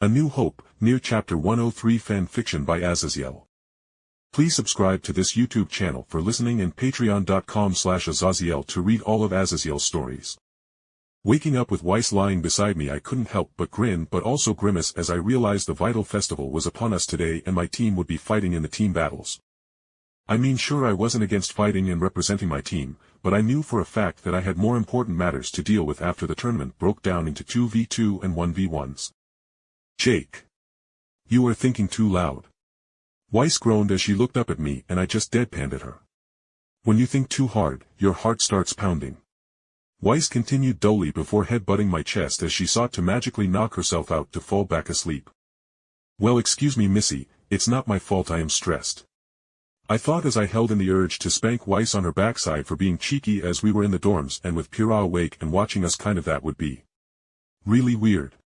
A New Hope, Nier Chapter 103 Fan Fiction by Azazyel. Please subscribe to this YouTube channel for listening and patreon.com/Azazyel to read all of Azazyel's stories. Waking up with Weiss lying beside me, I couldn't help but grin but also grimace as I realized the Vytal Festival was upon us today and my team would be fighting in the team battles. I mean, sure, I wasn't against fighting and representing my team, but I knew for a fact that I had more important matters to deal with after the tournament broke down into 2v2 and 1v1s. Jake. You are thinking too loud. Weiss groaned as she looked up at me and I just deadpanned at her. When you think too hard, your heart starts pounding. Weiss continued dully before headbutting my chest as she sought to magically knock herself out to fall back asleep. Well, excuse me, Missy, it's not my fault I am stressed. I thought as I held in the urge to spank Weiss on her backside for being cheeky as we were in the dorms and with Pyrrha awake and watching us, kind of that would be really weird.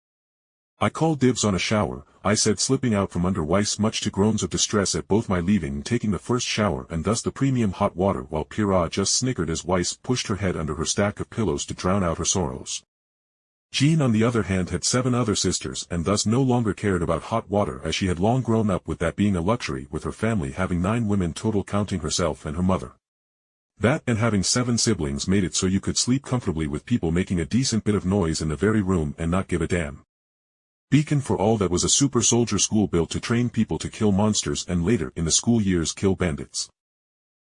I called dibs on a shower, I said, slipping out from under Weiss much to groans of distress at both my leaving and taking the first shower and thus the premium hot water, while Pyrrha just snickered as Weiss pushed her head under her stack of pillows to drown out her sorrows. Jean on the other hand had 7 other sisters and thus no longer cared about hot water, as she had long grown up with that being a luxury, with her family having 9 women total counting herself and her mother. That and having 7 siblings made it so you could sleep comfortably with people making a decent bit of noise in the very room and not give a damn. Beacon for all that was a super soldier school built to train people to kill monsters and later in the school years kill bandits.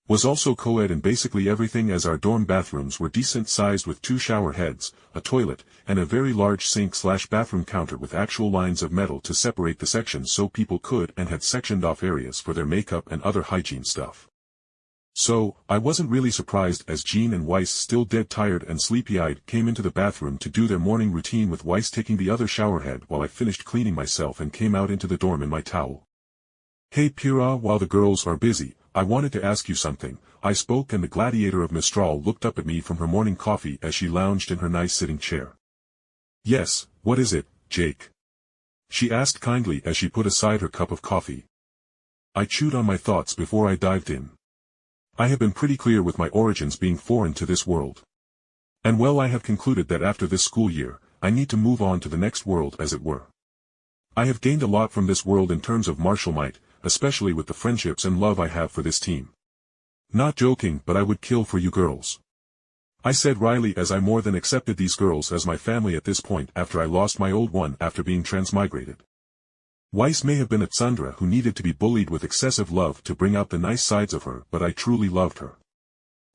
Was also co-ed in basically everything, as our dorm bathrooms were decent sized with 2 shower heads, a toilet, and a very large sink/bathroom counter with actual lines of metal to separate the sections so people could and had sectioned off areas for their makeup and other hygiene stuff. So, I wasn't really surprised as Jean and Weiss, still dead tired and sleepy-eyed, came into the bathroom to do their morning routine, with Weiss taking the other showerhead while I finished cleaning myself and came out into the dorm in my towel. Hey Pyrrha, while the girls are busy, I wanted to ask you something, I spoke, and the gladiator of Mistral looked up at me from her morning coffee as she lounged in her nice sitting chair. Yes, what is it, Jake? She asked kindly as she put aside her cup of coffee. I chewed on my thoughts before I dived in. I have been pretty clear with my origins being foreign to this world. And well, I have concluded that after this school year, I need to move on to the next world, as it were. I have gained a lot from this world in terms of martial might, especially with the friendships and love I have for this team. Not joking, but I would kill for you girls. I said wryly as I more than accepted these girls as my family at this point after I lost my old one after being transmigrated. Weiss may have been a tsundere who needed to be bullied with excessive love to bring out the nice sides of her, but I truly loved her.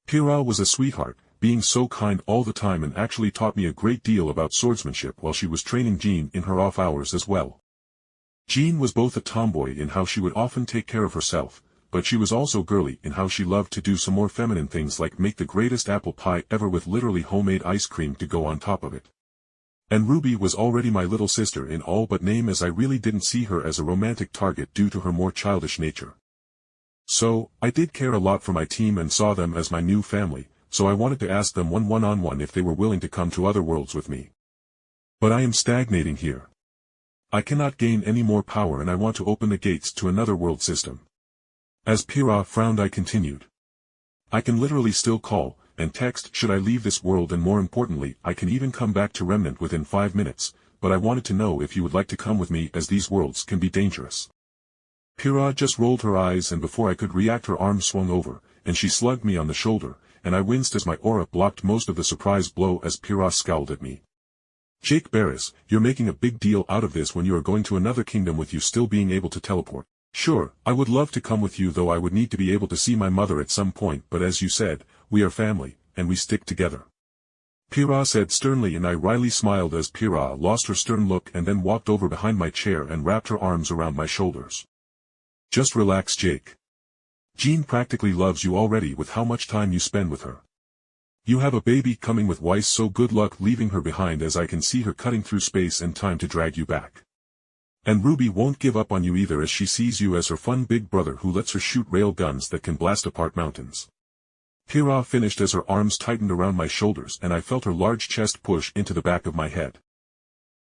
Pyrrha was a sweetheart, being so kind all the time, and actually taught me a great deal about swordsmanship while she was training Jean in her off hours as well. Jean was both a tomboy in how she would often take care of herself, but she was also girly in how she loved to do some more feminine things like make the greatest apple pie ever with literally homemade ice cream to go on top of it. And Ruby was already my little sister in all but name, as I really didn't see her as a romantic target due to her more childish nature. So, I did care a lot for my team and saw them as my new family, so I wanted to ask them one-on-one if they were willing to come to other worlds with me. But I am stagnating here. I cannot gain any more power and I want to open the gates to another world system. As Pyrrha frowned, I continued. I can literally still call and text should I leave this world, and more importantly, I can even come back to Remnant within 5 minutes, but I wanted to know if you would like to come with me, as these worlds can be dangerous. Pyrrha just rolled her eyes, and before I could react her arm swung over, and she slugged me on the shoulder, and I winced as my aura blocked most of the surprise blow as Pyrrha scowled at me. Jake Barris, you're making a big deal out of this when you are going to another kingdom with you still being able to teleport. Sure, I would love to come with you, though I would need to be able to see my mother at some point, but as you said, we are family, and we stick together. Pyrrha said sternly, and I wryly smiled as Pyrrha lost her stern look and then walked over behind my chair and wrapped her arms around my shoulders. Just relax, Jake. Jean practically loves you already with how much time you spend with her. You have a baby coming with Weiss, so good luck leaving her behind, as I can see her cutting through space and time to drag you back. And Ruby won't give up on you either, as she sees you as her fun big brother who lets her shoot rail guns that can blast apart mountains. Pyrrha finished as her arms tightened around my shoulders and I felt her large chest push into the back of my head.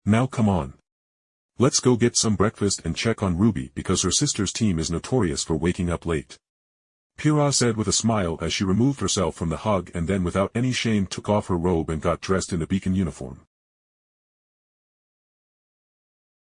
Now come on. Let's go get some breakfast and check on Ruby, because her sister's team is notorious for waking up late. Pyrrha said with a smile as she removed herself from the hug and then without any shame took off her robe and got dressed in the beacon uniform.